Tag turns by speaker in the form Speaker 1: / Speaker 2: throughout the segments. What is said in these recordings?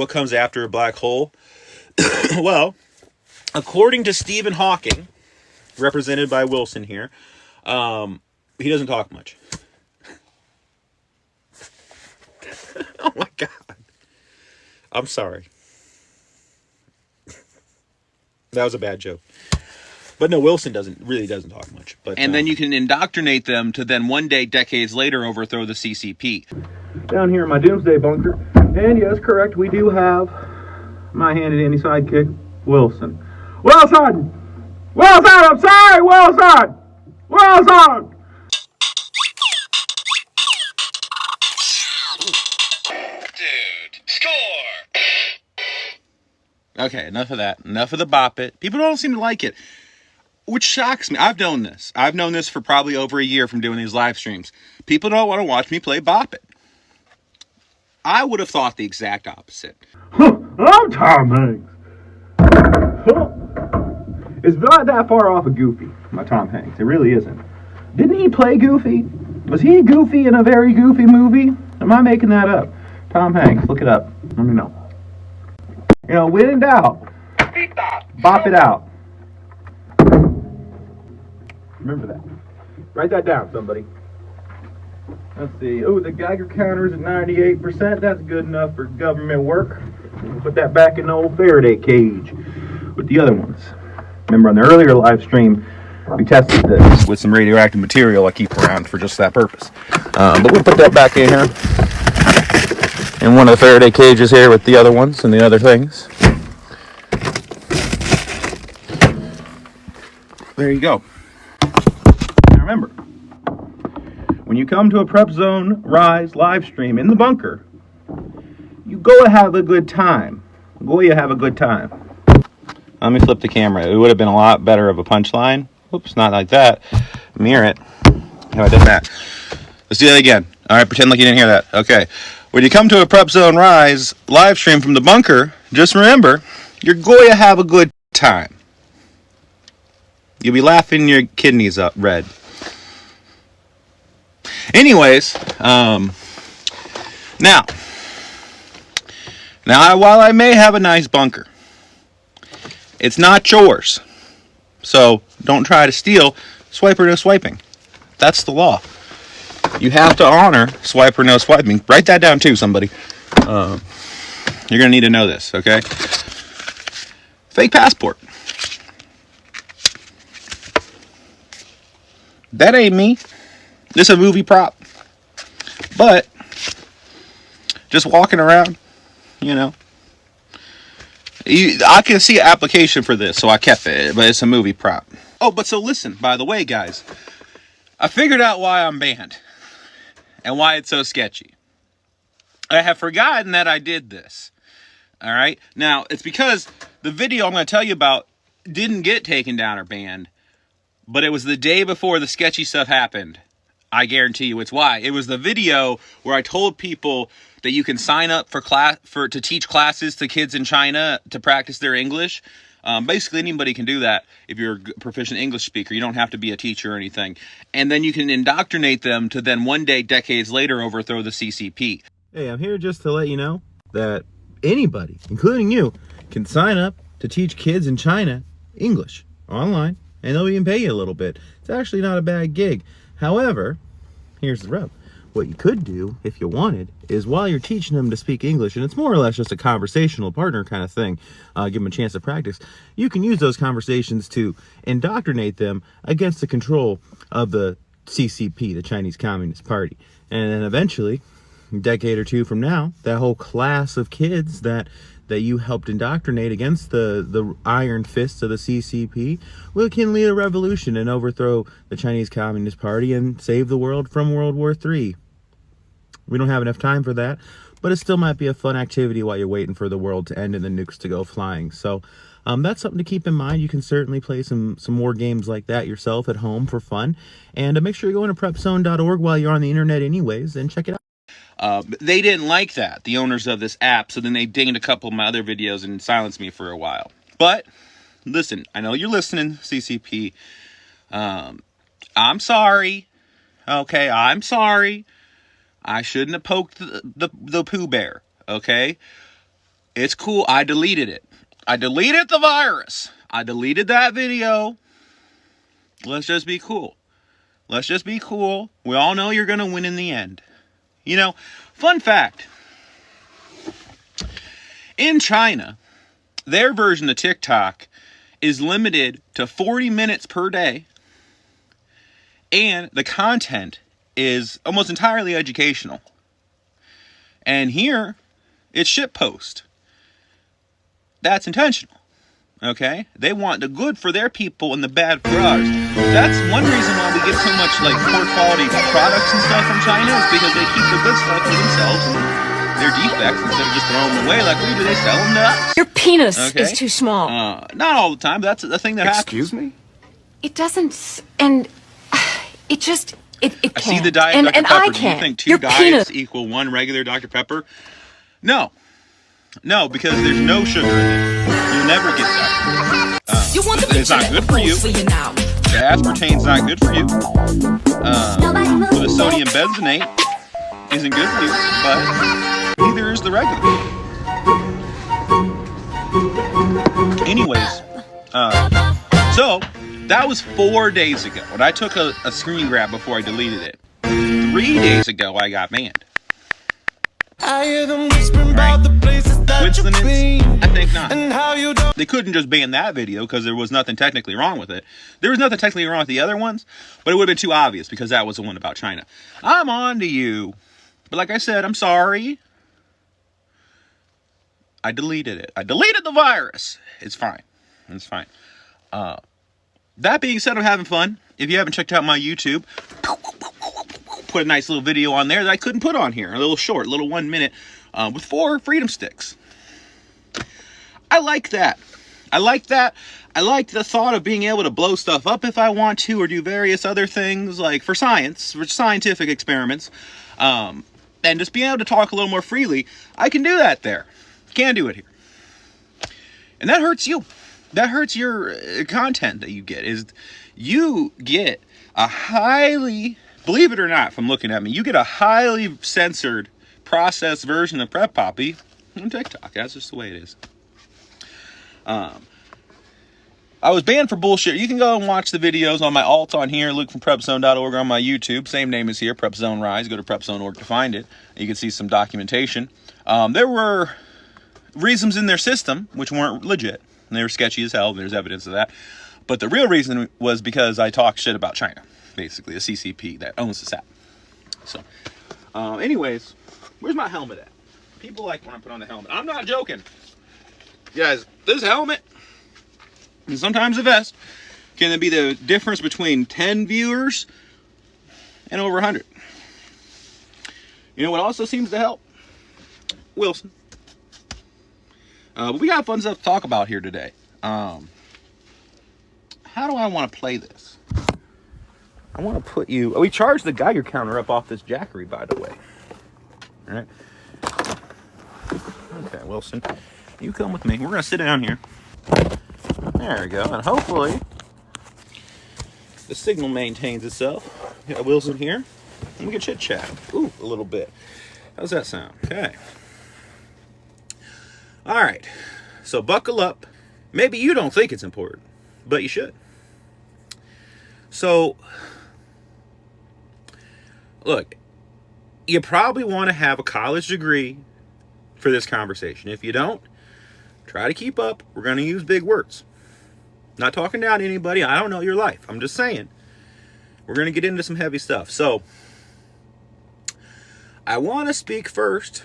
Speaker 1: what comes after a black hole. Well, according to Stephen Hawking, represented by Wilson here, he doesn't talk much. Oh my God. I'm sorry. That was a bad joke. But no, Wilson really doesn't talk much. But
Speaker 2: and then you can indoctrinate them to then one day, decades later, overthrow the CCP.
Speaker 3: Down here in my doomsday bunker. And yes, correct, we do have my handy-dandy sidekick, Wilson. Wilson! Wilson, I'm sorry, Wilson! Wilson!
Speaker 2: Dude, score! Okay, enough of that. Enough of the bop it. People don't seem to like it, which shocks me. I've known this. I've known this for probably over a year from doing these live streams. People don't want to watch me play bop it. I would have thought the exact opposite.
Speaker 3: I'm Tom Hanks. It's not that far off of Goofy, my Tom Hanks. It really isn't. Didn't he play Goofy? Was he Goofy in a very Goofy movie? Am I making that up? Tom Hanks, look it up. Let me know. You know, when in doubt, bop it out. Remember that. Write that down, somebody. Let's see. Oh, the Geiger counter's at 98%. That's good enough for government work. Put that back in the old Faraday cage with the other ones. Remember on the earlier live stream, we tested this with some radioactive material I keep around for just that purpose. But we'll put that back in here. In one of the Faraday cages here with the other ones and the other things. There you go. Now remember, when you come to a Prep Zone Rise live stream in the bunker, you go have a good time. Go you have a good time. Let me flip the camera. It would have been a lot better of a punchline. Oops, not like that. Mirror it. How I did that. Let's do that again. All right, pretend like you didn't hear that. Okay. When you come to a Prep Zone Rise live stream from the bunker, just remember, you're going to have a good time. You'll be laughing your kidneys up red. Anyways, now, while I may have a nice bunker, it's not yours. So don't try to steal. Swiper no swiping. That's the law. You have to honor swiper no swiping. Write that down too, somebody. You're gonna need to know this, okay? Fake passport. That ain't me. This is a movie prop. But just walking around, you know. I can see an application for this, so I kept it, but it's a movie prop. Oh, but so listen, by the way, guys, I figured out why I'm banned and why it's so sketchy. I have forgotten that I did this. All right? Now, it's because the video I'm going to tell you about didn't get taken down or banned, but it was the day before the sketchy stuff happened. I guarantee you it's why. It was the video where I told people that you can sign up to teach classes to kids in China to practice their English. Basically, anybody can do that if you're a proficient English speaker. You don't have to be a teacher or anything. And then you can indoctrinate them to then one day, decades later, overthrow the CCP. Hey, I'm here just to let you know that anybody, including you, can sign up to teach kids in China English online, and they'll even pay you a little bit. It's actually not a bad gig. However, here's the rub. What you could do, if you wanted, is while you're teaching them to speak English, and it's more or less just a conversational partner kind of thing, give them a chance to practice, you can use those conversations to indoctrinate them against the control of the CCP, the Chinese Communist Party. And then eventually, a decade or two from now, that whole class of kids that you helped indoctrinate against the iron fists of the CCP can lead a revolution and overthrow the Chinese Communist Party and save the world from World War III. We don't have enough time for that, but it still might be a fun activity while you're waiting for the world to end and the nukes to go flying. So that's something to keep in mind. You can certainly play some more games like that yourself at home for fun. And make sure you go into prepzone.org while you're on the internet anyways and check it out.
Speaker 2: They didn't like that, the owners of this app, so then they dinged a couple of my other videos and silenced me for a while. But, listen, I know you're listening, CCP. I'm sorry. Okay, I'm sorry. I shouldn't have poked the Pooh Bear, okay?
Speaker 3: It's cool. I deleted it. I deleted the virus. I deleted that video. Let's just be cool. Let's just be cool. We all know you're going to win in the end. You know, fun fact. In China, their version of TikTok is limited to 40 minutes per day. And the content is almost entirely educational. And here, it's shitpost. That's intentional. Okay? They want the good for their people and the bad for ours. That's one reason why we get so much like poor quality products and stuff from China, is because they keep the good stuff for themselves and their defects instead of just throwing them away like we do. They sell them to us.
Speaker 4: Your penis is too small.
Speaker 3: Not all the time, but that's the thing that happens.
Speaker 5: Excuse me?
Speaker 4: It doesn't, and it just, it can't.
Speaker 3: I see the diet
Speaker 4: and,
Speaker 3: Dr.
Speaker 4: and
Speaker 3: Pepper.
Speaker 4: I
Speaker 3: Do you
Speaker 4: can't.
Speaker 3: think 2
Speaker 4: Your
Speaker 3: diets
Speaker 4: penis.
Speaker 3: equal 1 regular Dr. Pepper? No. No, because there's no sugar in it. You'll never get that. It's not good for you. The aspartame's not good for you. The sodium benzenate isn't good for you, but neither is the regular. Anyways, so that was 4 days ago, and I took a screen grab before I deleted it. 3 days ago, I got banned.
Speaker 5: I hear them whispering about the places that you've
Speaker 3: Coincidence?
Speaker 5: been,
Speaker 3: I think not.
Speaker 5: and how you don't.
Speaker 3: They couldn't just ban that video because there was nothing technically wrong with it. There was nothing technically wrong with the other ones, but it would have been too obvious because that was the one about China. I'm on to you. But like I said, I'm sorry. I deleted it. I deleted the virus. It's fine. It's fine. That being said, I'm having fun. If you haven't checked out my YouTube, put a nice little video on there that I couldn't put on here. A little short, a little 1 minute, with 4 freedom sticks. I like that. I like that. I like the thought of being able to blow stuff up if I want to, or do various other things, like for science, for scientific experiments, and just being able to talk a little more freely. I can do that there. Can't do it here. And that hurts you. That hurts your content that you get. Is you get a highly, believe it or not, from looking at me, you get a highly censored, processed version of Prep Poppy on TikTok. That's just the way it is. I was banned for bullshit. You can go and watch the videos on my alt on here. Look from prepzone.org on my YouTube. Same name as here, PrepZone Rise. Go to prepzone.org to find it. You can see some documentation. There were reasons in their system which weren't legit. And they were sketchy as hell. There's evidence of that. But the real reason was because I talked shit about China. Basically, a CCP that owns the SAP. So, anyways, where's my helmet at? People like when I put on the helmet. I'm not joking. Guys, this helmet, and sometimes a vest, can be the difference between 10 viewers and over 100. You know what also seems to help? Wilson. But we got fun stuff to talk about here today. How do I want to play this? I want to put you... we charged the Geiger counter up off this jackery, by the way. All right. Okay, Wilson. You come with me. We're going to sit down here. There we go. And hopefully the signal maintains itself. Got Wilson here. And we can chit-chat. Ooh, a little bit. How's that sound? Okay. All right. So buckle up. Maybe you don't think it's important, but you should. So, look, you probably want to have a college degree for this conversation. If you don't, try to keep up. We're going to use big words. Not talking down to anybody. I don't know your life. I'm just saying. We're going to get into some heavy stuff. So, I want to speak first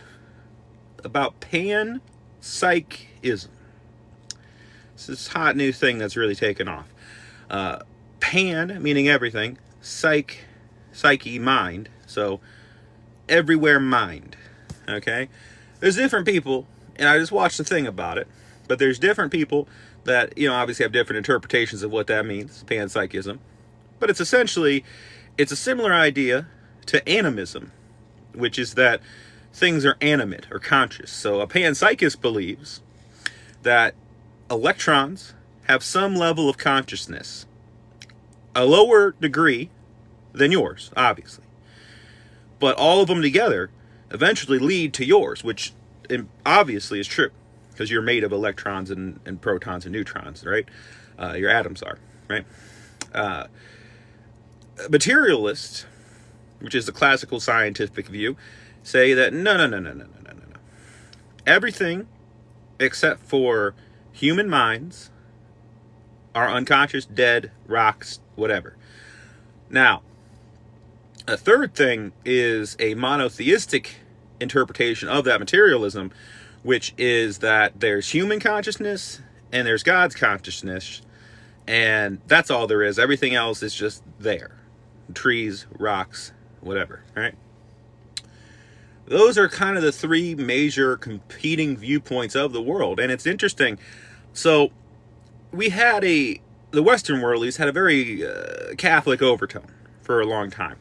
Speaker 3: about PanPsychism. This is a hot new thing that's really taken off. Pan, meaning everything. Psyche, mind. So, everywhere mind. Okay? There's different people, and I just watched a thing about it, but there's different people that, obviously have different interpretations of what that means, panpsychism. But it's essentially, it's a similar idea to animism, which is that things are animate or conscious. So a panpsychist believes that electrons have some level of consciousness, a lower degree than yours, obviously. But all of them together eventually lead to yours, which obviously is true.
Speaker 1: because you're made of electrons and protons and neutrons, right? Your atoms are, right? Materialists, which is the classical scientific view, say that no. Everything except for human minds are unconscious, dead, rocks, whatever. Now, a third thing is a monotheistic interpretation of that materialism, which is that there's human consciousness and there's God's consciousness, and that's all there is. Everything else is just there. Trees, rocks, whatever, right? Those are kind of the three major competing viewpoints of the world, and it's interesting. So we had the Western world at least had a very Catholic overtone for a long time.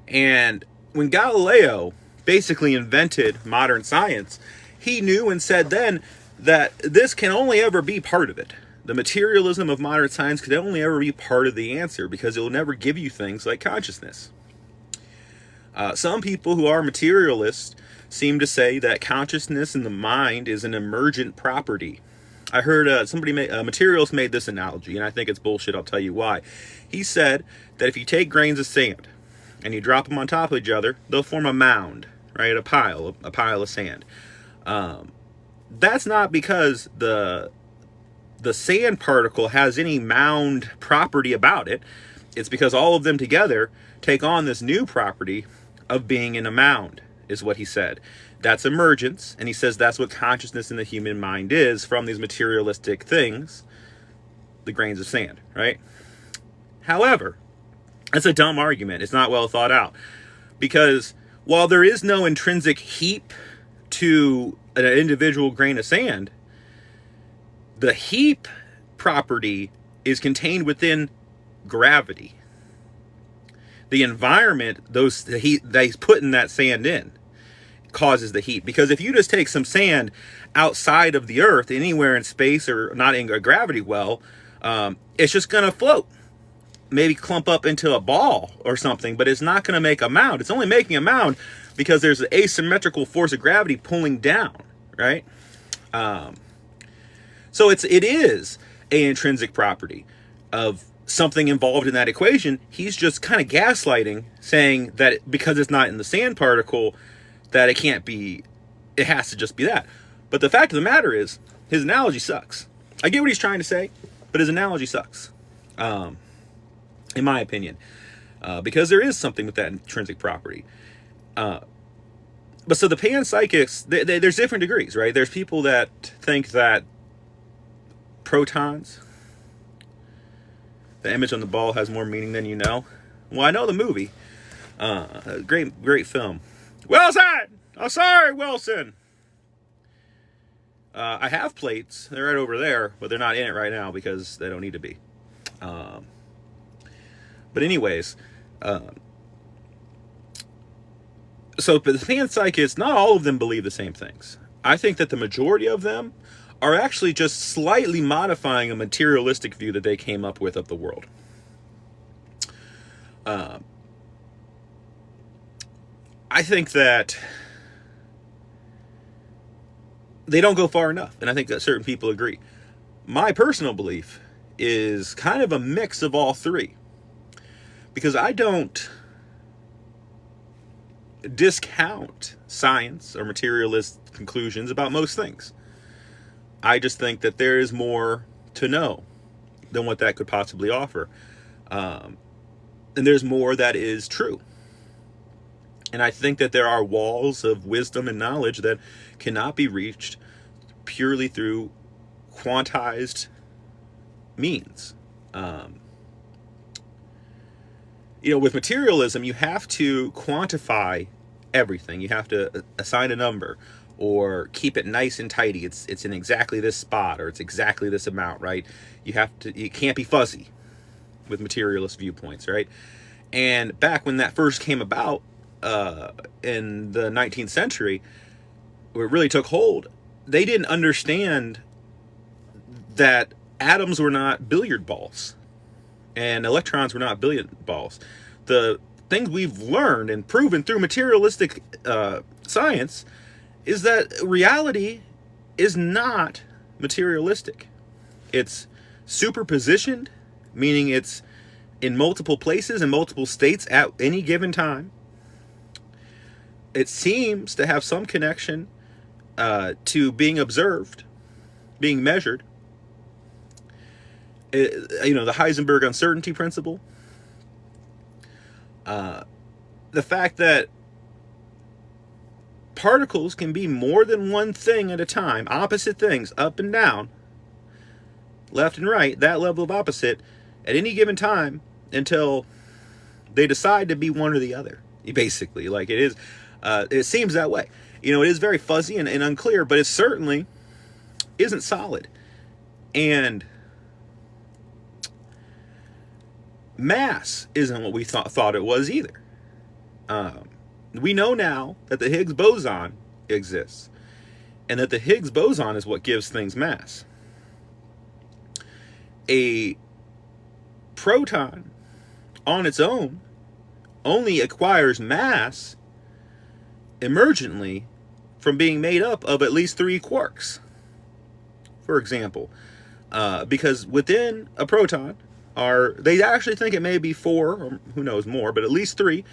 Speaker 1: And when Galileo basically invented modern science, he knew and said then that this can only ever be part of it. The materialism of modern science could only ever be part of the answer, because it will never give you things like consciousness. Some people who are materialists seem to say that consciousness in the mind is an emergent property. I heard a materialist made this analogy, and I think it's bullshit. I'll tell you why. He said that if you take grains of sand and you drop them on top of each other, they'll form a mound, right? A pile of sand. That's not because the sand particle has any mound property about it. It's because all of them together take on this new property of being in a mound, is what he said. That's emergence, and he says that's what consciousness in the human mind is from these materialistic things, the grains of sand, right? However, that's a dumb argument. It's not well thought out, because while there is no intrinsic heap to an individual grain of sand, the heap property is contained within gravity. The environment the heat they put in that sand in causes the heat. Because if you just take some sand outside of the earth, anywhere in space or not in a gravity well, it's just going to float. Maybe clump up into a ball or something, but it's not going to make a mound. It's only making a mound because there's an asymmetrical force of gravity pulling down, right? So it is an intrinsic property of something involved in that equation. He's just kind of gaslighting, saying that because it's not in the sand particle, that it can't be, it has to just be that. But the fact of the matter is, his analogy sucks. I get what he's trying to say, but his analogy sucks, in my opinion, because there is something with that intrinsic property. But so the panpsychics, there's different degrees, right? There's people that think that protons, the image on the ball, has more meaning than you know. Well, I know the movie. Great film. Wilson! Oh, sorry, Wilson. I have plates. They're right over there, but they're not in it right now because they don't need to be. But anyways, so the panpsychists, not all of them believe the same things. I think that the majority of them are actually just slightly modifying a materialistic view that they came up with of the world. I think that they don't go far enough, and I think that certain people agree. My personal belief is kind of a mix of all three, because I don't discount science or materialist conclusions about most things. I just think that there is more to know than what that could possibly offer. And there's more that is true. And I think that there are walls of wisdom and knowledge that cannot be reached purely through quantized means. With materialism, you have to quantify everything. You have to assign a number, or keep it nice and tidy. It's in exactly this spot, or it's exactly this amount, right? You can't be fuzzy with materialist viewpoints, right? And back when that first came about, in the 19th century, where it really took hold, they didn't understand that atoms were not billiard balls and electrons were not billiard balls. The things we've learned and proven through materialistic science is that reality is not materialistic. It's superpositioned, meaning it's in multiple places and multiple states at any given time. It seems to have some connection to being observed, being measured. The Heisenberg uncertainty principle. The fact that particles can be more than one thing at a time, opposite things, up and down, left and right, that level of opposite, at any given time until they decide to be one or the other. Basically, like it is, it seems that way. It is very fuzzy and unclear, but it certainly isn't solid. And mass isn't what we thought it was either. We know now that the Higgs boson exists, and that the Higgs boson is what gives things mass. A proton on its own only acquires mass emergently from being made up of at least 3 quarks, for example. Because within a proton they actually think it may be 4, or who knows more, but at least 3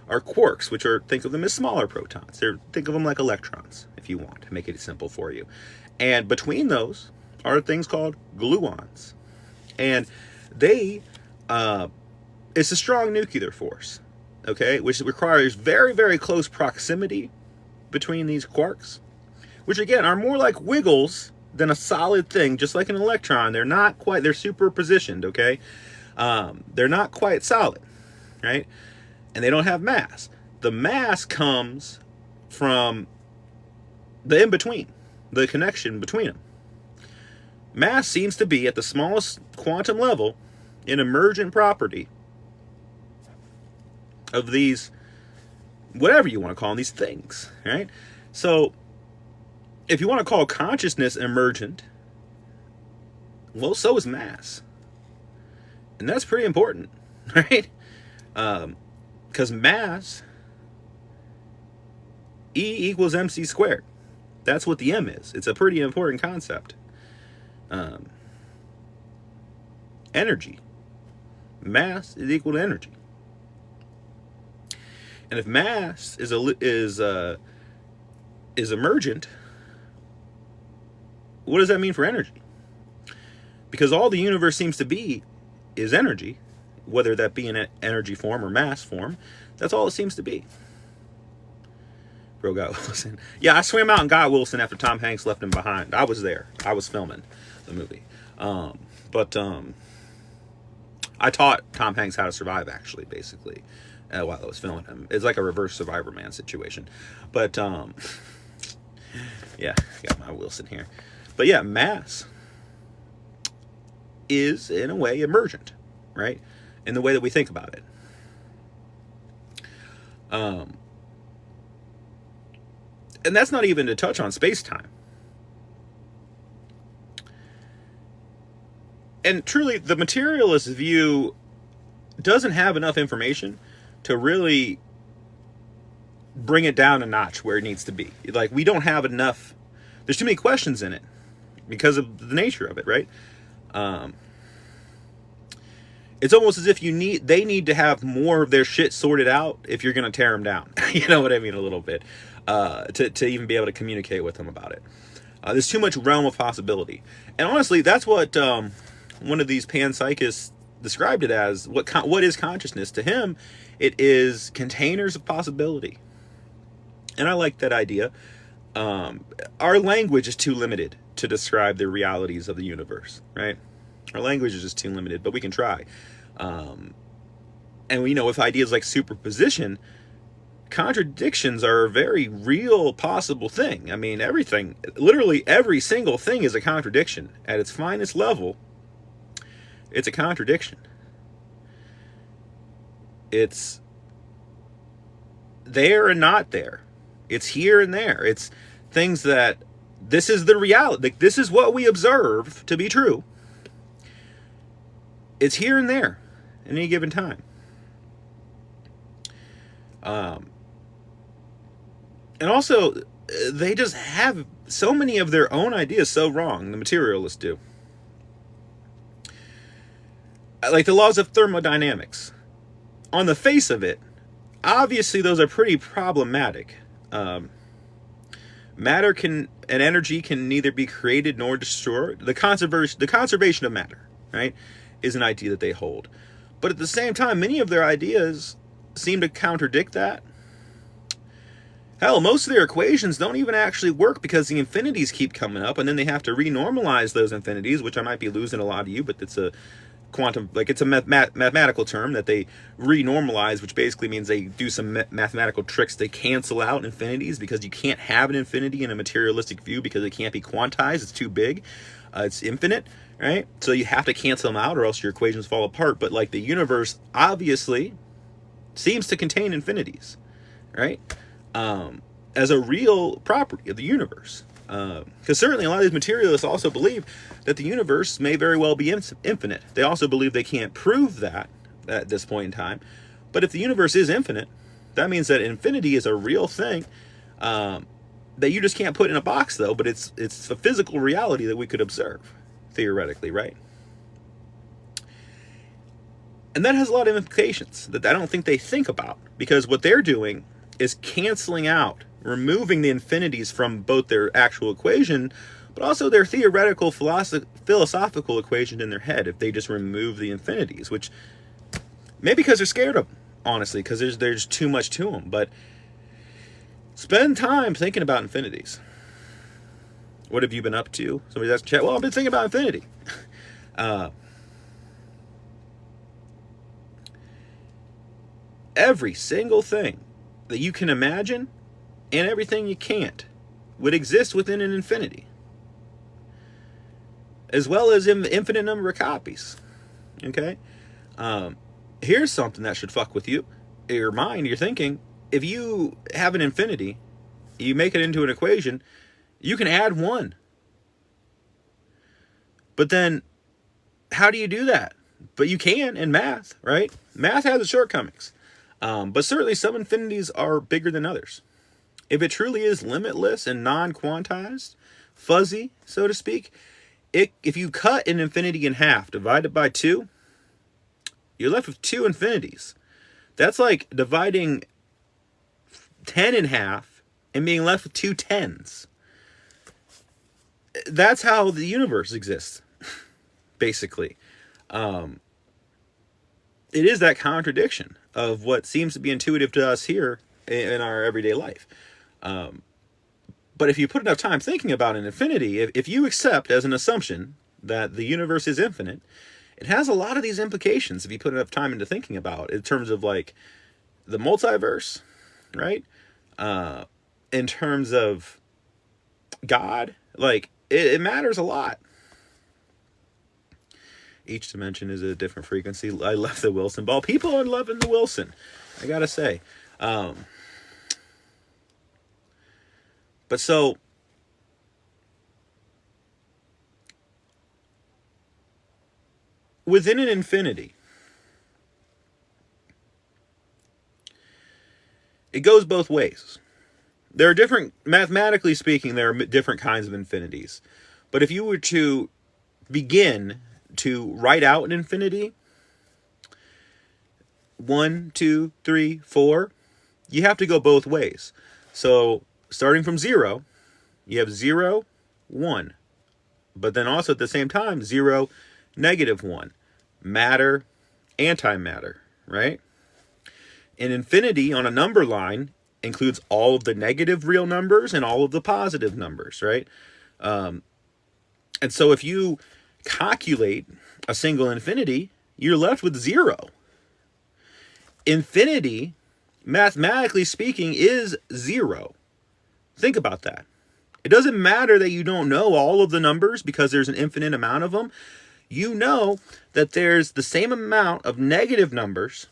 Speaker 1: are quarks, which think of them as smaller protons. Think of them like electrons, if you want to make it simple for you. And between those are things called gluons. And they, it's a strong nuclear force, okay, which requires very, very close proximity between these quarks, which again are more like wiggles than a solid thing, just like an electron. They're superpositioned, okay? They're not quite solid, right? And they don't have mass. The mass comes from the in-between, the connection between them. Mass seems to be, at the smallest quantum level, an emergent property of these, whatever you want to call them, these things, right? So, if you want to call consciousness emergent, well, so is mass. And that's pretty important, right? Because mass, E equals mc squared. That's what the M is. It's a pretty important concept. Energy. Mass is equal to energy. And if mass is emergent, what does that mean for energy? Because all the universe seems to be is energy, whether that be in an energy form or mass form. That's all it seems to be. Bro got Wilson. Yeah, I swam out and got Wilson after Tom Hanks left him behind. I was there. I was filming the movie. But I taught Tom Hanks how to survive, actually, basically, while I was filming him. It's like a reverse Survivor Man situation. But, yeah, got my Wilson here. But yeah, mass is, in a way, emergent, right? In the way that we think about it. And that's not even to touch on space-time. And truly, the materialist view doesn't have enough information to really bring it down a notch where it needs to be. Like, we don't have enough. There's too many questions in it because of the nature of it, right? It's almost as if they need to have more of their shit sorted out if you're going to tear them down. You know what I mean? A little bit. To even be able to communicate with them about it. There's too much realm of possibility. And honestly, that's what one of these panpsychists described it as. What is consciousness? To him, it is containers of possibility. And I like that idea. Our language is too limited to describe the realities of the universe, right? Our language is just too limited, but we can try. And with ideas like superposition, contradictions are a very real possible thing. I mean, literally every single thing is a contradiction. At its finest level, it's a contradiction. It's there and not there. It's here and there. It's things that, this is the reality. Like, this is what we observe to be true. It's here and there at any given time. And also, they just have so many of their own ideas so wrong, the materialists do. Like the laws of thermodynamics. On the face of it, obviously those are pretty problematic. Matter and energy can neither be created nor destroyed. The conservation of matter, right, is an idea that they hold. But at the same time, many of their ideas seem to contradict that. Hell, most of their equations don't even actually work because the infinities keep coming up, and then they have to renormalize those infinities, which I might be losing a lot of you, but it's a quantum, like it's a mathematical term that they renormalize, which basically means they do some mathematical tricks to cancel out infinities, because you can't have an infinity in a materialistic view because it can't be quantized. It's too big. It's infinite, right? So you have to cancel them out or else your equations fall apart. But like the universe obviously seems to contain infinities, right? As a real property of the universe. Because certainly a lot of these materialists also believe that the universe may very well be infinite. They also believe they can't prove that at this point in time. But if the universe is infinite, that means that infinity is a real thing that you just can't put in a box, though. But it's a physical reality that we could observe, theoretically, right? And that has a lot of implications that I don't think they think about. Because what they're doing is canceling out, removing the infinities from both their actual equation, but also their theoretical philosophical equation in their head if they just remove the infinities, which maybe because they're scared of them, honestly, because there's too much to them. But spend time thinking about infinities. What have you been up to? Somebody's asking chat, well, I've been thinking about infinity. Every single thing that you can imagine and everything you can't would exist within an infinity, as well as an infinite number of copies. Okay? Here's something that should fuck with you, your mind. You're thinking, if you have an infinity, you make it into an equation, you can add 1. But then, how do you do that? But you can in math, right? Math has its shortcomings. But certainly some infinities are bigger than others. If it truly is limitless and non-quantized, fuzzy, so to speak, if you cut an infinity in half, divided by 2, you're left with 2 infinities. That's like dividing 10 in half and being left with 2 tens. That's how the universe exists, basically. It is that contradiction of what seems to be intuitive to us here in our everyday life. But if you put enough time thinking about an infinity, if you accept as an assumption that the universe is infinite, it has a lot of these implications if you put enough time into thinking about it, in terms of like the multiverse, right? In terms of God, like it matters a lot. Each dimension is a different frequency. I love the Wilson ball. People are loving the Wilson, I gotta say. But so, within an infinity, it goes both ways. There are different, mathematically speaking, there are different kinds of infinities. But if you were to begin to write out an infinity, 1, 2, 3, 4, you have to go both ways. So starting from 0, you have 0, 1. But then also at the same time, 0, -1. Matter, antimatter, right? An infinity on a number line includes all of the negative real numbers and all of the positive numbers, right? And so if you calculate a single infinity, you're left with 0. Infinity, mathematically speaking, is 0. Think about that. It doesn't matter that you don't know all of the numbers because there's an infinite amount of them. You know that there's the same amount of negative numbers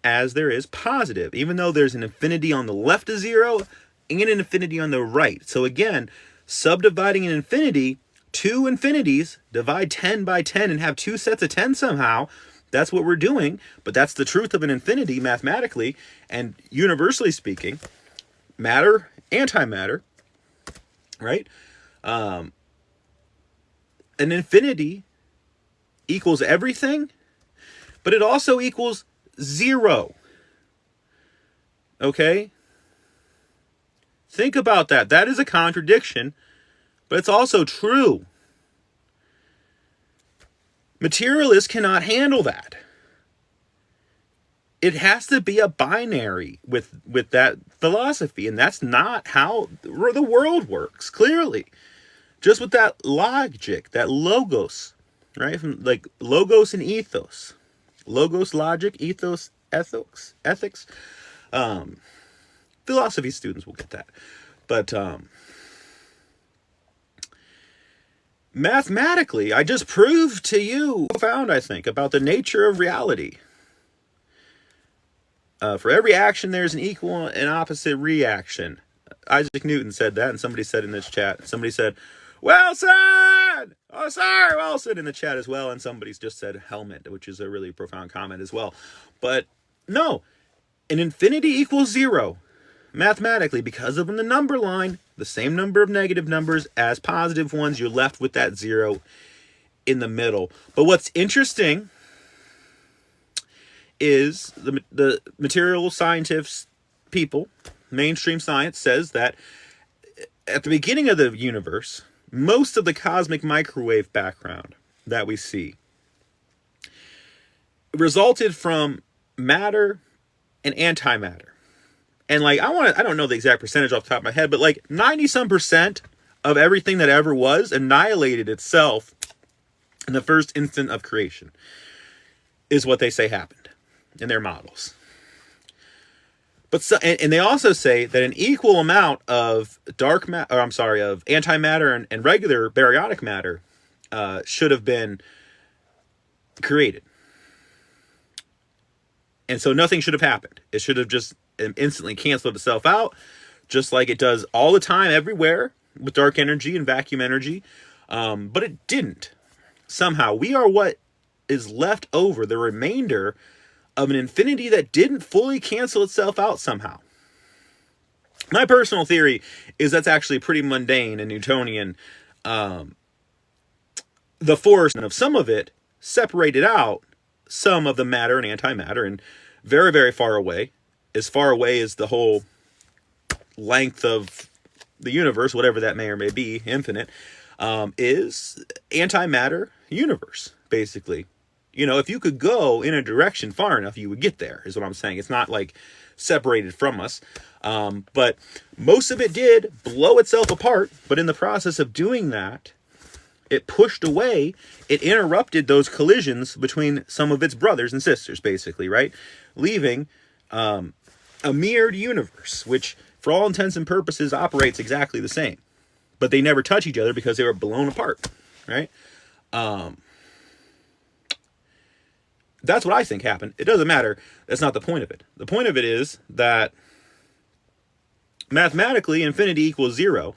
Speaker 1: as there is positive, even though there's an infinity on the left of 0 and an infinity on the right. So again, subdividing an infinity, 2 infinities, divide 10 by 10 and have 2 sets of 10 somehow. That's what we're doing, but that's the truth of an infinity mathematically. And universally speaking, matter, antimatter, right? An infinity equals everything, but it also equals zero. Okay? Think about that. That is a contradiction, but it's also true. Materialists cannot handle that. It has to be a binary with that philosophy, and that's not how the world works, clearly. Just with that logic, that logos, right? From like logos and ethos. Logos, logic, ethos, ethics. Philosophy students will get that. But mathematically, I just proved to you, profound, I think, about the nature of reality. For every action, there's an equal and opposite reaction. Isaac Newton said that, and somebody said in this chat, somebody said, Wilson! Oh, sorry, Wilson, in the chat as well, and somebody's just said helmet, which is a really profound comment as well. But no, an infinity equals zero, mathematically, because of the number line, the same number of negative numbers as positive ones, you're left with that zero in the middle. But what's interesting is the material scientists people, mainstream science says that at the beginning of the universe, most of the cosmic microwave background that we see resulted from matter and antimatter. And like I don't know the exact percentage off the top of my head, but like 90-some% of everything that ever was annihilated itself in the first instant of creation, is what they say happened in their models. But and they also say that an equal amount of of antimatter and regular baryonic matter should have been created. And so nothing should have happened. It should have just instantly canceled itself out, just like it does all the time everywhere with dark energy and vacuum energy. But it didn't. Somehow we are what is left over, the remainder of an infinity that didn't fully cancel itself out somehow. My personal theory is that's actually pretty mundane and Newtonian. The force of some of it separated out some of the matter and antimatter, and very, very far away as the whole length of the universe, whatever that may or may be, infinite, is antimatter universe, basically. You know, if you could go in a direction far enough, you would get there, is what I'm saying. It's not like separated from us. But most of it did blow itself apart. But in the process of doing that, it pushed away, it interrupted those collisions between some of its brothers and sisters, basically, right? Leaving a mirrored universe, which for all intents and purposes operates exactly the same. But they never touch each other because they were blown apart, right? That's what I think happened. It doesn't matter. That's not the point of it. The point of it is that mathematically, infinity equals zero.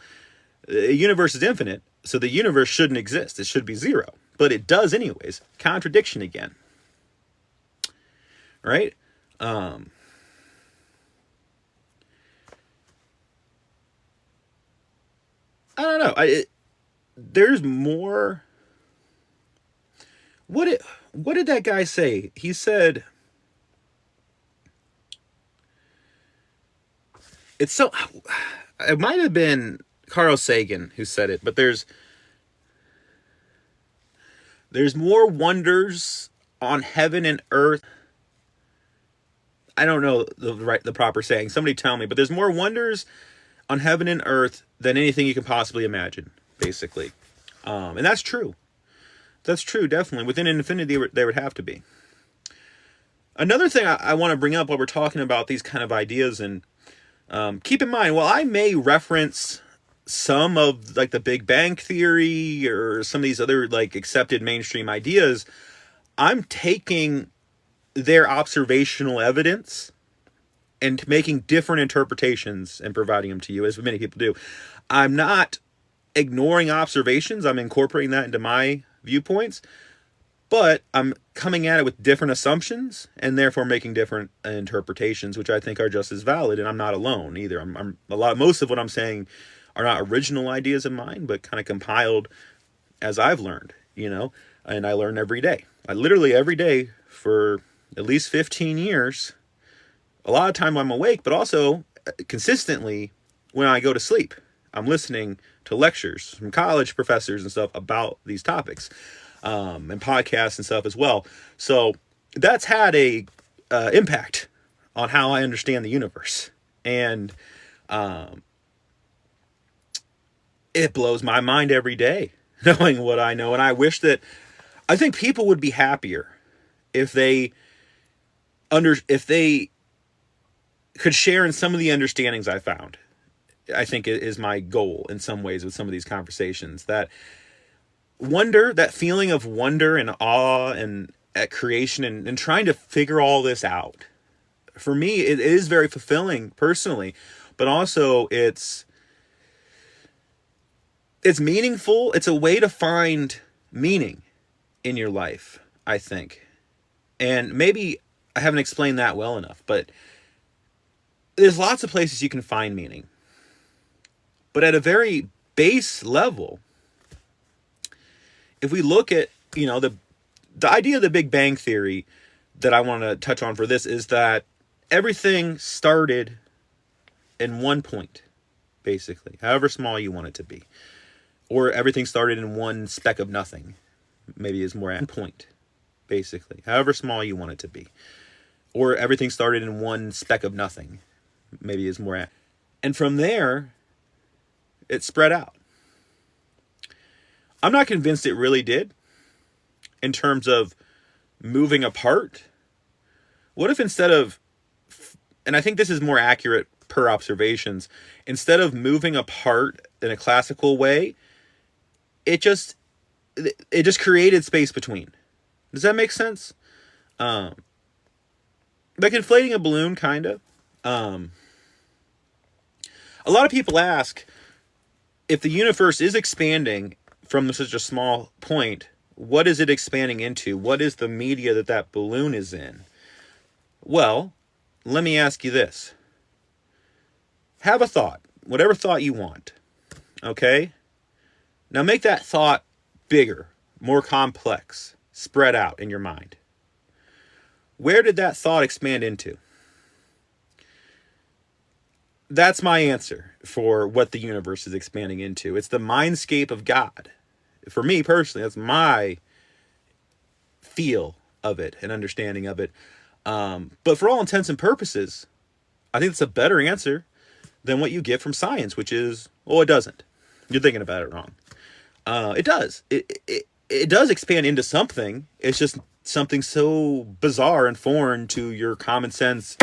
Speaker 1: The universe is infinite, so the universe shouldn't exist. It should be zero. But it does anyways. Contradiction again. Right? I don't know. There's more. What did that guy say? He said, it's so, it might have been Carl Sagan who said it, but there's more wonders on heaven and earth. I don't know the proper saying. Somebody tell me, but there's more wonders on heaven and earth than anything you can possibly imagine, basically. And that's true. That's true, definitely. Within infinity, there would have to be. Another thing I want to bring up while we're talking about these kind of ideas, and keep in mind, while I may reference some of like the Big Bang Theory or some of these other like accepted mainstream ideas, I'm taking their observational evidence and making different interpretations and providing them to you, as many people do. I'm not ignoring observations. I'm incorporating that into my viewpoints, but I'm coming at it with different assumptions and therefore making different interpretations, which I think are just as valid. And I'm not alone either. Most of what I'm saying are not original ideas of mine, but kind of compiled as I've learned, and I learn every day. I literally every day for at least 15 years, a lot of time I'm awake, but also consistently when I go to sleep, I'm listening to lectures from college professors and stuff about these topics, and podcasts and stuff as well. So that's had a impact on how I understand the universe. And it blows my mind every day knowing what I know. And I think people would be happier if they could share in some of the understandings I found. I think it is my goal in some ways with some of these conversations. That wonder, that feeling of wonder and awe and at creation and trying to figure all this out. For me, it is very fulfilling personally, but also it's meaningful. It's a way to find meaning in your life, I think. And maybe I haven't explained that well enough, but there's lots of places you can find meaning. But at a very base level, if we look at, the idea of the Big Bang Theory that I want to touch on for this is that everything started in one point, basically, however small you want it to be. Or everything started in one speck of nothing, maybe is more at point, basically, however small you want it to be. Or everything started in one speck of nothing, maybe is more at. And from there, it spread out. I'm not convinced it really did in terms of moving apart. What if instead of, and I think this is more accurate per observations, instead of moving apart in a classical way, it just created space between. Does that make sense? Like inflating a balloon, kind of. A lot of people ask, if the universe is expanding from such a small point, what is it expanding into? What is the media that balloon is in? Well, let me ask you this. Have a thought, whatever thought you want, okay? Now make that thought bigger, more complex, spread out in your mind. Where did that thought expand into? That's my answer for what the universe is expanding into. It's the mindscape of God. For me personally, that's my feel of it and understanding of it. But for all intents and purposes, I think it's a better answer than what you get from science, which is, it doesn't. You're thinking about it wrong. It does. It does expand into something. It's just something so bizarre and foreign to your common sense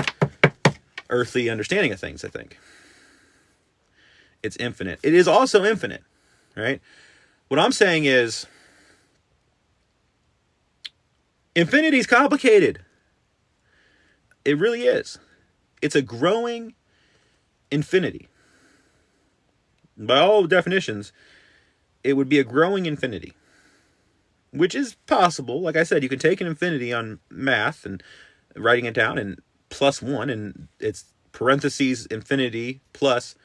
Speaker 1: earthly understanding of things, I think. It's infinite. It is also infinite, right? What I'm saying is, infinity is complicated. It really is. It's a growing infinity. By all definitions, it would be a growing infinity, which is possible. Like I said, you can take an infinity on math and writing it down and +1, and it's parentheses infinity plus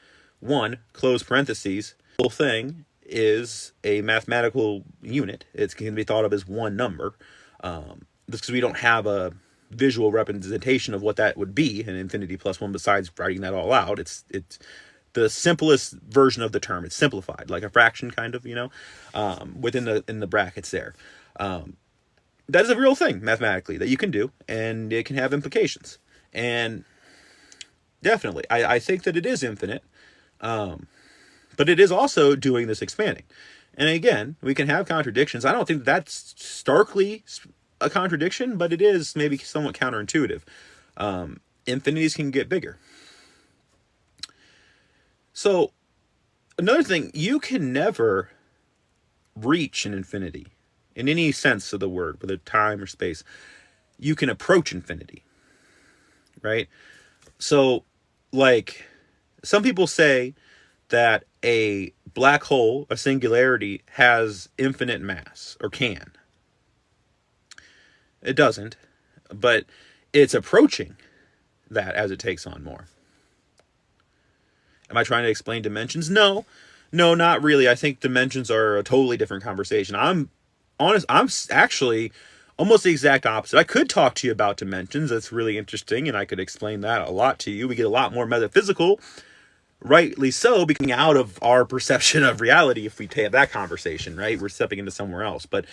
Speaker 1: 1 close parentheses. The whole thing is a mathematical unit. It can be thought of as one number, because we don't have a visual representation of what that would be, an infinity +1, besides writing that all out. It's the simplest version of the term. It's simplified, like a fraction, kind of, within the brackets there. That is a real thing mathematically that you can do, and it can have implications. And definitely, I think that it is infinite, but it is also doing this expanding. And again, we can have contradictions. I don't think that's starkly a contradiction, but it is maybe somewhat counterintuitive. Infinities can get bigger. So, another thing, you can never reach an infinity in any sense of the word, whether time or space. You can approach infinity, right? So, like, some people say that a black hole, a singularity, has infinite mass, or can. It doesn't, but it's approaching that as it takes on more. Am I trying to explain dimensions? No. No, not really. I think dimensions are a totally different conversation. I'm honest. Actually almost the exact opposite. I could talk to you about dimensions. That's really interesting, and I could explain that a lot to you. We get a lot more metaphysical, rightly so, becoming out of our perception of reality if we have that conversation, right? We're stepping into somewhere else. But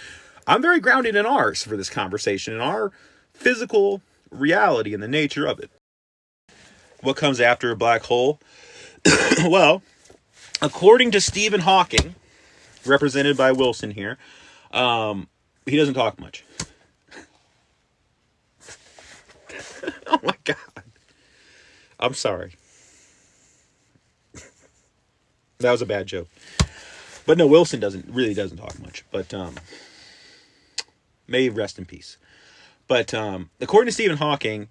Speaker 1: I'm very grounded in ours for this conversation, in our physical reality and the nature of it. What comes after a black hole? Well, according to Stephen Hawking, represented by Wilson here, he doesn't talk much. Oh my God. I'm sorry. That was a bad joke. But no, Wilson really doesn't talk much. But may he rest in peace. But according to Stephen Hawking,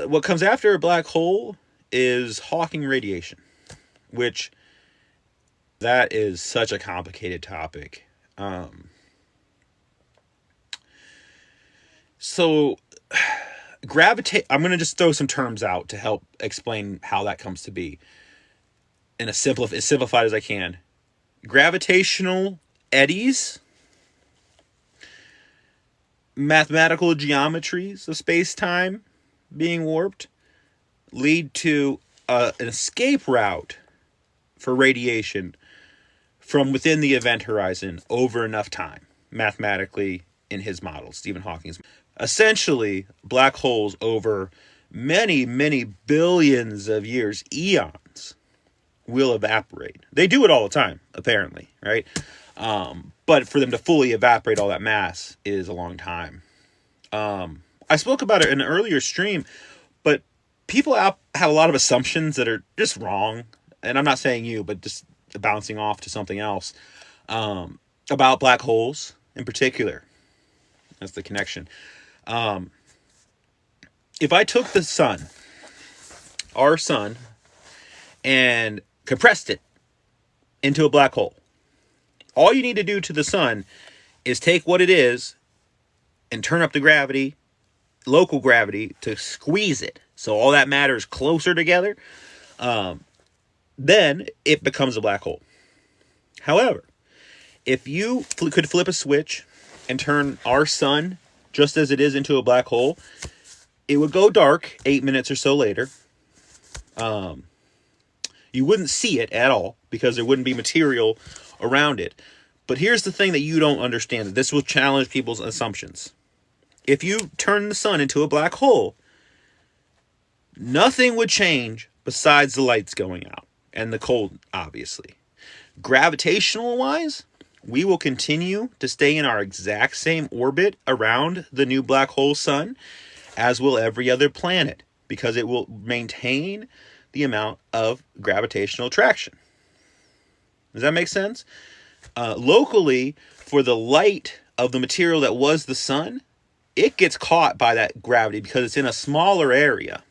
Speaker 1: what comes after a black hole is Hawking radiation, which that is such a complicated topic. So I'm going to just throw some terms out to help explain how that comes to be in as simplified as I can. Gravitational eddies, mathematical geometries of space-time being warped, lead to an escape route for radiation from within the event horizon over enough time, mathematically in his model, Stephen Hawking's. Essentially, black holes over many, many billions of years, eons, will evaporate. They do it all the time, apparently, right? But for them to fully evaporate all that mass is a long time. I spoke about it in an earlier stream, but people have a lot of assumptions that are just wrong. And I'm not saying you, but just bouncing off to something else about black holes in particular. That's the connection. If I took the sun, our sun, and compressed it into a black hole, all you need to do to the sun is take what it is and turn up the gravity, local gravity, to squeeze it. So all that matter is closer together. Then it becomes a black hole. However, if you could flip a switch and turn our sun just as it is into a black hole, it would go dark 8 minutes or so later. You wouldn't see it at all because there wouldn't be material around it. But here's the thing that you don't understand. This will challenge people's assumptions. If you turn the sun into a black hole, nothing would change besides the lights going out and the cold, obviously. Gravitational wise, we will continue to stay in our exact same orbit around the new black hole sun, as will every other planet, because it will maintain the amount of gravitational attraction. Does that make sense? Locally, for the light of the material that was the sun, it gets caught by that gravity because it's in a smaller area.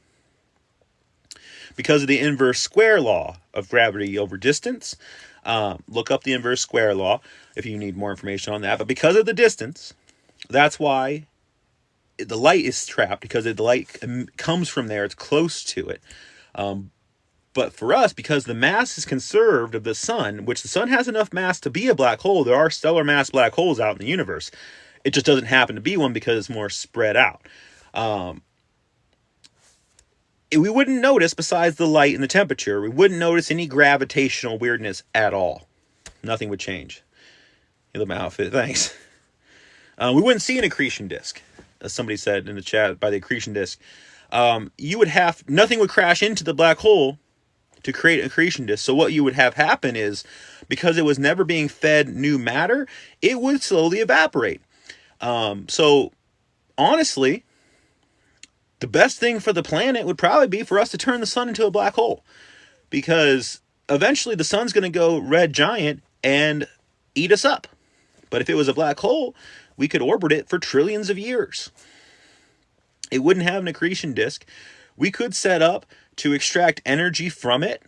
Speaker 1: Because of the inverse square law of gravity over distance. Look up the inverse square law if you need more information on that. But because of the distance, that's why the light is trapped, because the light comes from there. It's close to it. But for us, because the mass is conserved of the sun, which the sun has enough mass to be a black hole, there are stellar mass black holes out in the universe. It just doesn't happen to be one because it's more spread out. We wouldn't notice, besides the light and the temperature, we wouldn't notice any gravitational weirdness at all. Nothing would change. You love my outfit, thanks. We wouldn't see an accretion disk, as somebody said in the chat, by the accretion disk. Nothing would crash into the black hole to create an accretion disk. So what you would have happen is, because it was never being fed new matter, it would slowly evaporate. So honestly, the best thing for the planet would probably be for us to turn the sun into a black hole, because eventually the sun's going to go red giant and eat us up. But if it was a black hole, we could orbit it for trillions of years. It wouldn't have an accretion disk. We could set up to extract energy from it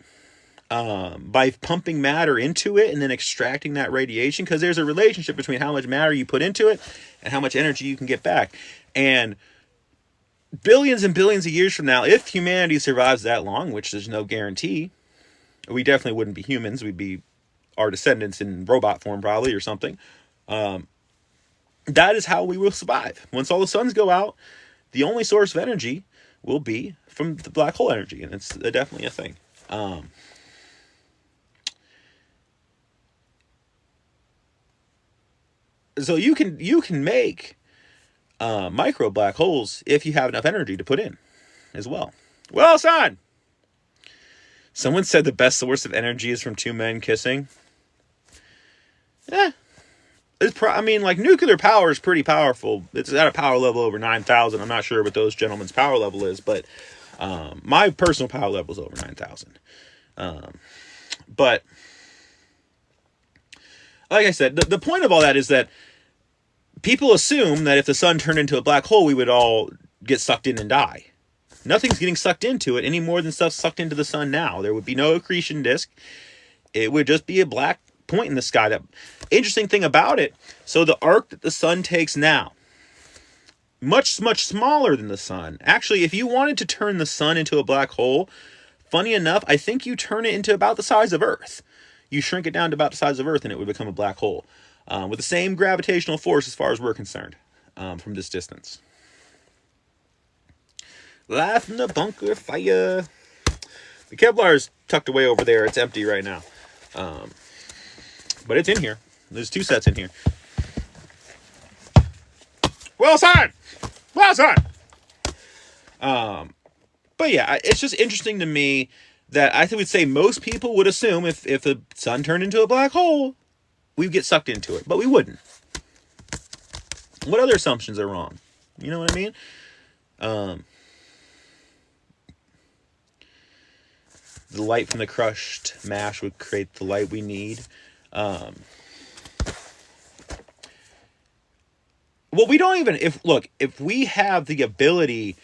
Speaker 1: by pumping matter into it and then extracting that radiation, because there's a relationship between how much matter you put into it and how much energy you can get back. And billions and billions of years from now, if humanity survives that long, which there's no guarantee, We definitely wouldn't be humans. We'd be our descendants in robot form, probably, or something. That is how we will survive. Once all the suns go out, the only source of energy will be from the black hole energy, and it's definitely a thing. So you can make micro black holes if you have enough energy to put in as well. Well, son, someone said the best source of energy is from two men kissing. I mean, like, nuclear power is pretty powerful. It's at a power level over 9,000. I'm not sure what those gentlemen's power level is, but my personal power level is over 9,000. But like I said, the point of all that is that people assume that if the sun turned into a black hole, we would all get sucked in and die. Nothing's getting sucked into it any more than stuff's sucked into the sun now. There would be no accretion disk. It would just be a black point in the sky. That interesting thing about it, so the arc that the sun takes now, much smaller than the sun. Actually, if you wanted to turn the sun into a black hole, funny enough, I think you turn it into about the size of Earth. You shrink it down to about the size of Earth and it would become a black hole, with the same gravitational force as far as we're concerned, from this distance. Life in the bunker fire. The Kevlar's tucked away over there. It's empty right now. But it's in here. There's 2 sets in here. Well son! Well son! But yeah, it's just interesting to me that I would say most people would assume if the sun turned into a black hole, we'd get sucked into it. But we wouldn't. What other assumptions are wrong? You know what I mean? The light from the crushed mash would create the light we need. Well, we don't even, if we have the ability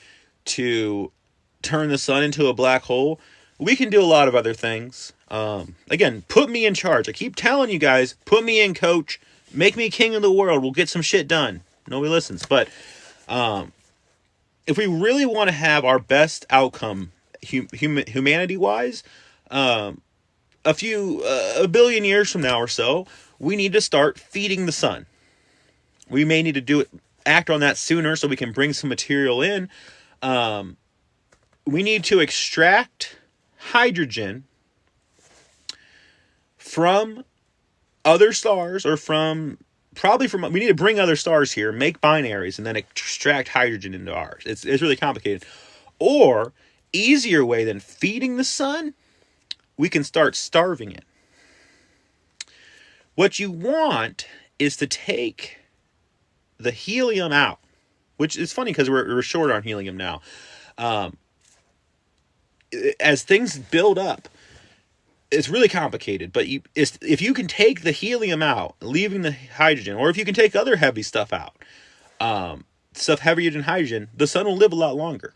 Speaker 1: to turn the sun into a black hole, we can do a lot of other things. Again, put me in charge. I keep telling you guys, put me in, coach. Make me king of the world. We'll get some shit done. Nobody listens. But if we really want to have our best outcome humanity-wise, a billion years from now or so, we need to start feeding the sun. We may need to act on that sooner so we can bring some material in. We need to extract hydrogen from other stars, or we need to bring other stars here, make binaries, and then extract hydrogen into ours. It's really complicated. Or, easier way than feeding the sun, we can start starving it. What you want is to take the helium out, which is funny because we're short on helium now. As things build up, it's really complicated, but if you can take the helium out, leaving the hydrogen, or if you can take other heavy stuff out, stuff heavier than hydrogen, the sun will live a lot longer,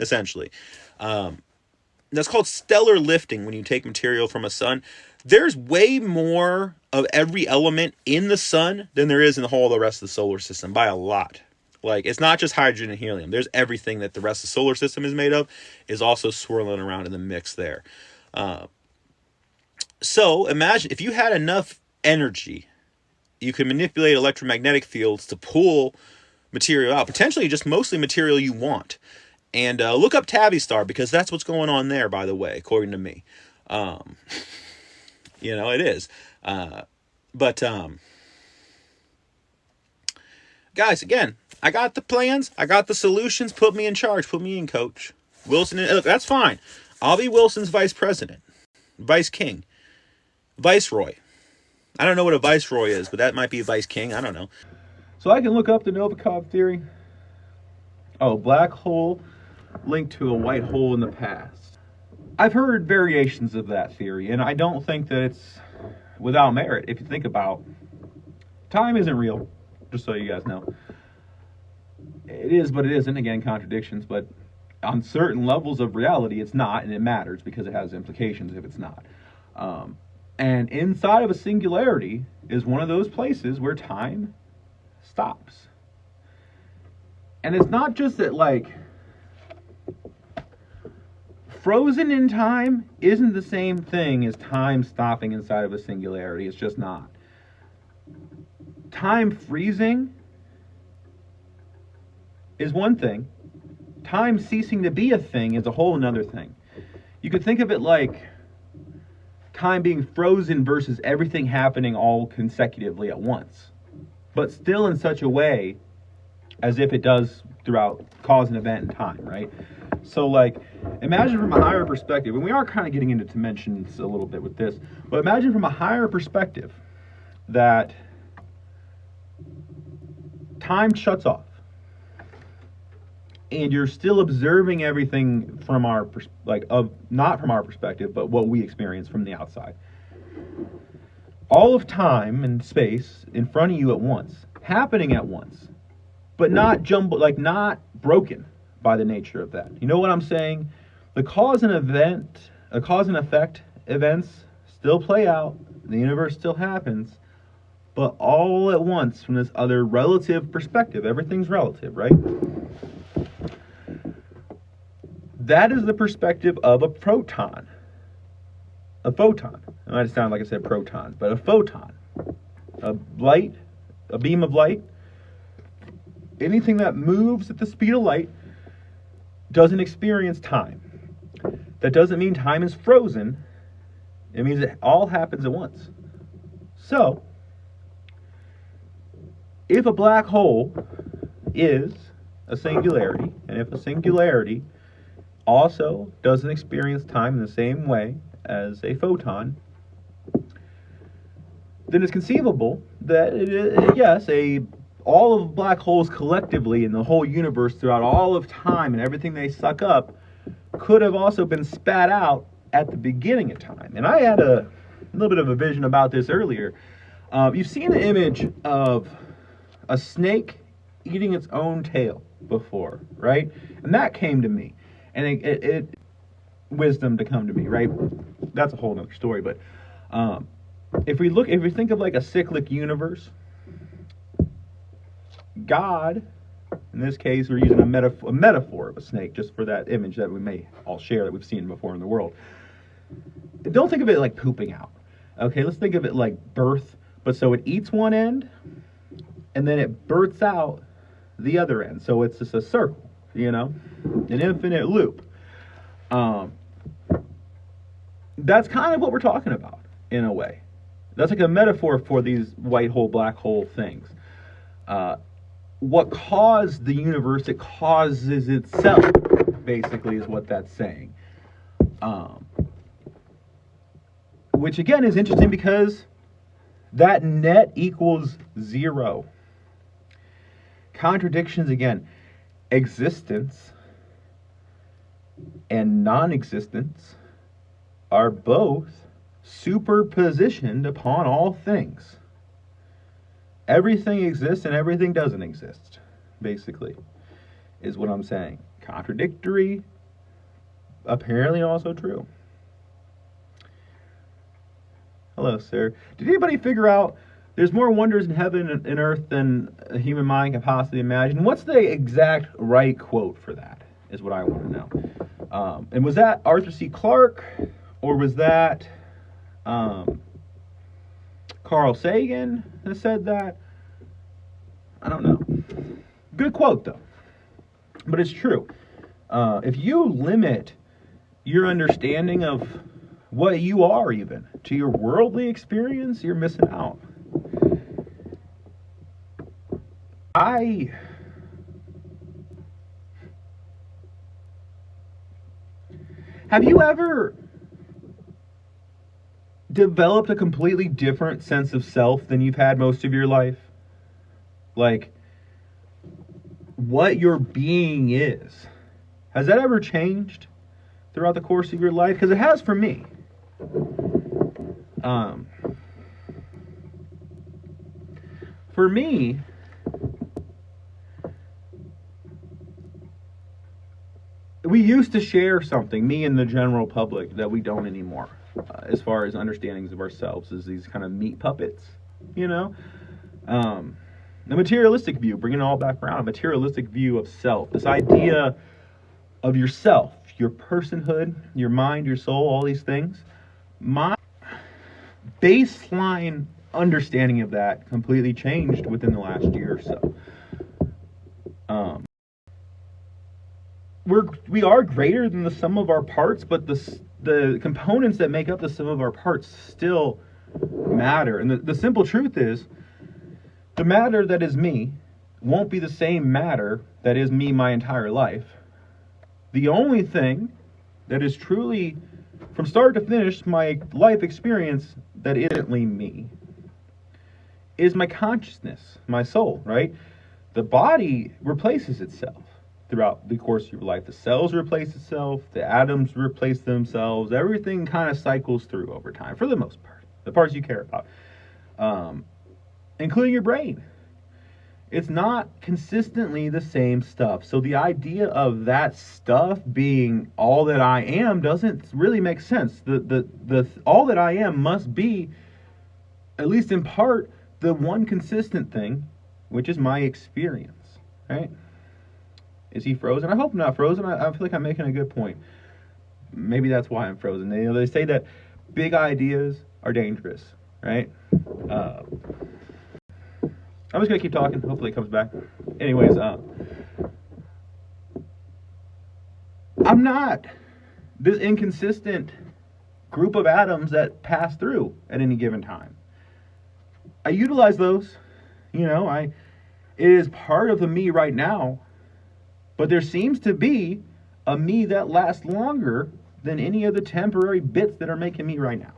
Speaker 1: essentially. That's called stellar lifting. When you take material from a sun, there's way more of every element in the sun than there is in the whole of the rest of the solar system, by a lot. Like, it's not just hydrogen and helium. There's everything that the rest of the solar system is made of is also swirling around in the mix there. So imagine if you had enough energy, you could manipulate electromagnetic fields to pull material out, potentially just mostly material you want. And look up Tabby Star, because that's what's going on there, by the way, according to me. It is. Guys, again, I got the plans. I got the solutions. Put me in charge. Put me in, coach. Wilson, look, that's fine. I'll be Wilson's vice president. Vice king. Viceroy. I don't know what a viceroy is, but that might be a vice king. I don't know. So I can look up the Novikov theory. Oh, black hole linked to a white hole in the past. I've heard variations of that theory, and I don't think that it's without merit. If you think about, time isn't real, just so you guys know. It is, but it isn't. Again, contradictions, but on certain levels of reality, it's not, and it matters because it has implications if it's not. And inside of a singularity is one of those places where time stops. And it's not just that, like, frozen in time isn't the same thing as time stopping inside of a singularity. It's just not. Time freezing is one thing. Time ceasing to be a thing is a whole another thing. You could think of it like time being frozen versus everything happening all consecutively at once, but still in such a way as if it does throughout cause and event and time, right? So, like, imagine from a higher perspective, and we are kind of getting into dimensions a little bit with this, but imagine from a higher perspective that time shuts off, and you're still observing everything from our not from our perspective, but what we experience from the outside. All of time and space in front of you at once, happening at once, but not jumbled, like not broken by the nature of that. You know what I'm saying? The cause and effect events still play out, the universe still happens, but all at once from this other relative perspective. Everything's relative, right? That is the perspective of a proton. A photon. It might sound like I said proton, but a photon. A beam of light. Anything that moves at the speed of light doesn't experience time. That doesn't mean time is frozen. It means it all happens at once. So, if a black hole is a singularity, and if a singularity also doesn't experience time in the same way as a photon, then it's conceivable that all of black holes collectively in the whole universe throughout all of time and everything they suck up could have also been spat out at the beginning of time. And I had a little bit of a vision about this earlier. You've seen the image of a snake eating its own tail before, right? And that came to me. And it wisdom to come to me, right? That's a whole other story. But if we think of like a cyclic universe, God, in this case, we're using a metaphor of a snake just for that image that we may all share that we've seen before in the world. Don't think of it like pooping out. Okay, let's think of it like birth. But so it eats one end, and then it births out the other end. So it's just a circle, an infinite loop. That's kind of what we're talking about, in a way. That's like a metaphor for these white hole, black hole things. What caused the universe, it causes itself, basically, is what that's saying. Which, again, is interesting because that net equals zero. Contradictions, again. Existence and non-existence are both superpositioned upon all things. Everything exists and everything doesn't exist, basically, is what I'm saying. Contradictory, apparently also true. Hello, sir. Did anybody figure out there's more wonders in heaven and earth than a human mind can possibly imagine? What's the exact right quote for that, is what I want to know. And was that Arthur C. Clarke, or was that Carl Sagan that said that? I don't know. Good quote, though. But it's true. If you limit your understanding of what you are even to your worldly experience, you're missing out. Have you ever developed a completely different sense of self than you've had most of your life? Like, what your being is. Has that ever changed throughout the course of your life? Because it has for me. For me, we used to share something, me and the general public, that we don't anymore, as far as understandings of ourselves as these kind of meat puppets, The materialistic view, bringing it all back around, a materialistic view of self, this idea of yourself, your personhood, your mind, your soul, all these things. My baseline understanding of that completely changed within the last year or so. We are greater than the sum of our parts, but the components that make up the sum of our parts still matter. And the simple truth is, the matter that is me won't be the same matter that is me my entire life. The only thing that is truly, from start to finish, my life experience that isn't me is my consciousness, my soul, right? The body replaces itself throughout the course of your life. The cells replace itself, the atoms replace themselves, everything kind of cycles through over time, for the most part, the parts you care about, including your brain. It's not consistently the same stuff. So the idea of that stuff being all that I am doesn't really make sense. The all that I am must be, at least in part, the one consistent thing, which is my experience, right? Is he frozen? I hope I'm not frozen. I feel like I'm making a good point. Maybe that's why I'm frozen. They say that big ideas are dangerous, right? I'm just going to keep talking. Hopefully it comes back. Anyways, I'm not this inconsistent group of atoms that pass through at any given time. I utilize those. It is part of the me right now, but there seems to be a me that lasts longer than any of the temporary bits that are making me right now.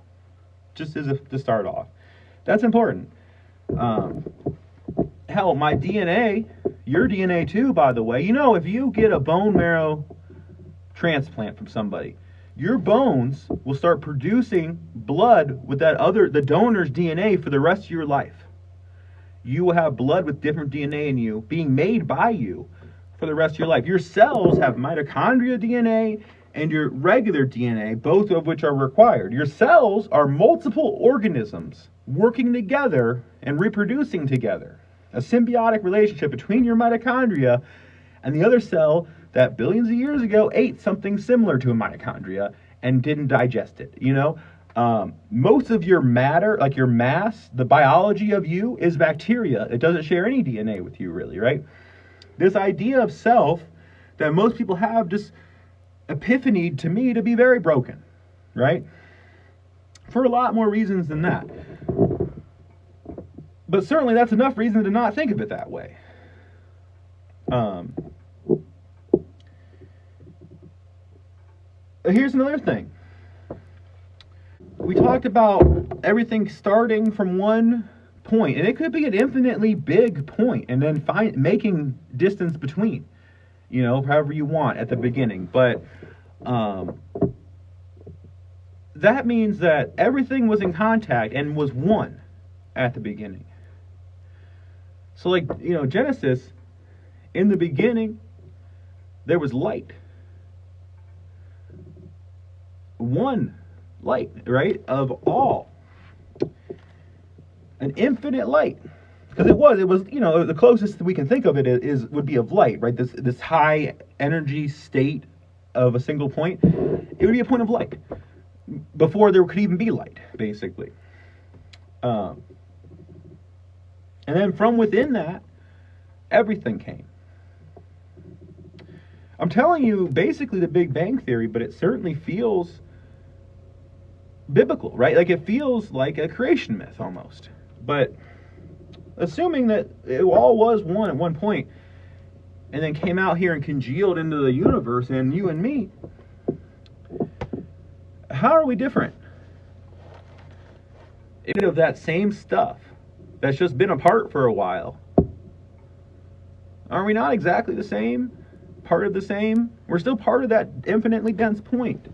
Speaker 1: Just to start off. That's important. Hell, my DNA, your DNA too, by the way. If you get a bone marrow transplant from somebody, your bones will start producing blood with the donor's DNA for the rest of your life. You will have blood with different DNA in you being made by you for the rest of your life. Your cells have mitochondria DNA and your regular DNA, both of which are required. Your cells are multiple organisms working together and reproducing together. A symbiotic relationship between your mitochondria and the other cell that billions of years ago ate something similar to a mitochondria and didn't digest it. Most of your matter, like your mass, the biology of you is bacteria. It doesn't share any DNA with you, really, right? This idea of self that most people have just epiphanied to me to be very broken, right? For a lot more reasons than that. But certainly that's enough reason to not think of it that way. Here's another thing. We talked about everything starting from one point, and it could be an infinitely big point, and then making distance between, however you want at the beginning. But that means that everything was in contact and was one at the beginning. So Genesis, in the beginning, there was light. One light, right? Of all. An infinite light. Because it was, the closest we can think of it would be of light, right? This high energy state of a single point. It would be a point of light. Before there could even be light, basically. And then from within that, everything came. I'm telling you basically the Big Bang Theory, but it certainly feels biblical, right? Like it feels like a creation myth almost. But assuming that it all was one at one point, and then came out here and congealed into the universe and you and me, how are we different? Of that same stuff that's just been apart for a while. Are we not exactly the same? Part of the same? We're still part of that infinitely dense point.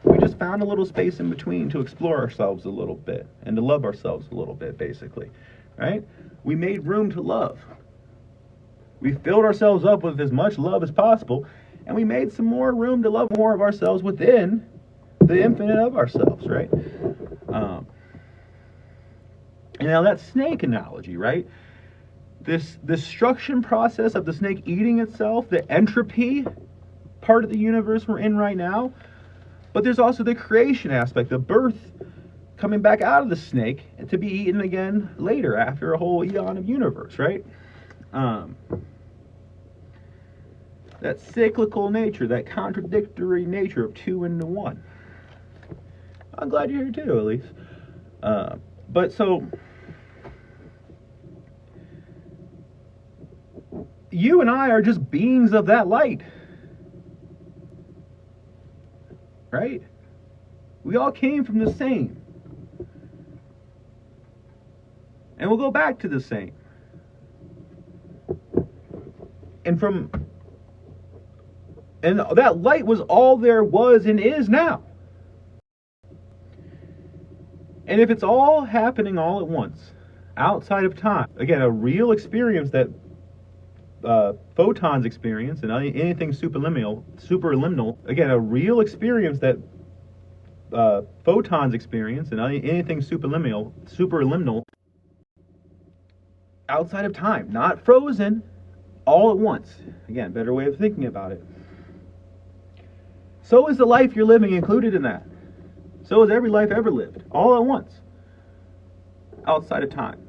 Speaker 1: We just found a little space in between to explore ourselves a little bit and to love ourselves a little bit, basically. Right? We made room to love. We filled ourselves up with as much love as possible, and we made some more room to love more of ourselves within the infinite of ourselves, right? And now that snake analogy, right? This destruction process of the snake eating itself, the entropy part of the universe we're in right now, but there's also the creation aspect, the birth, coming back out of the snake and to be eaten again later after a whole eon of universe, right? That cyclical nature, that contradictory nature of two into one. I'm glad you're here too, at least. But so, you and I are just beings of that light. Right? We all came from the same. And we'll go back to the same. And that light was all there was and is now. And if it's all happening all at once, outside of time, again, a real experience that photons experience, and anything superliminal, again, a real experience that photons experience, and anything superliminal, outside of time, not frozen, all at once. Again, better way of thinking about it. So is the life you're living included in that. So is every life ever lived, all at once, outside of time.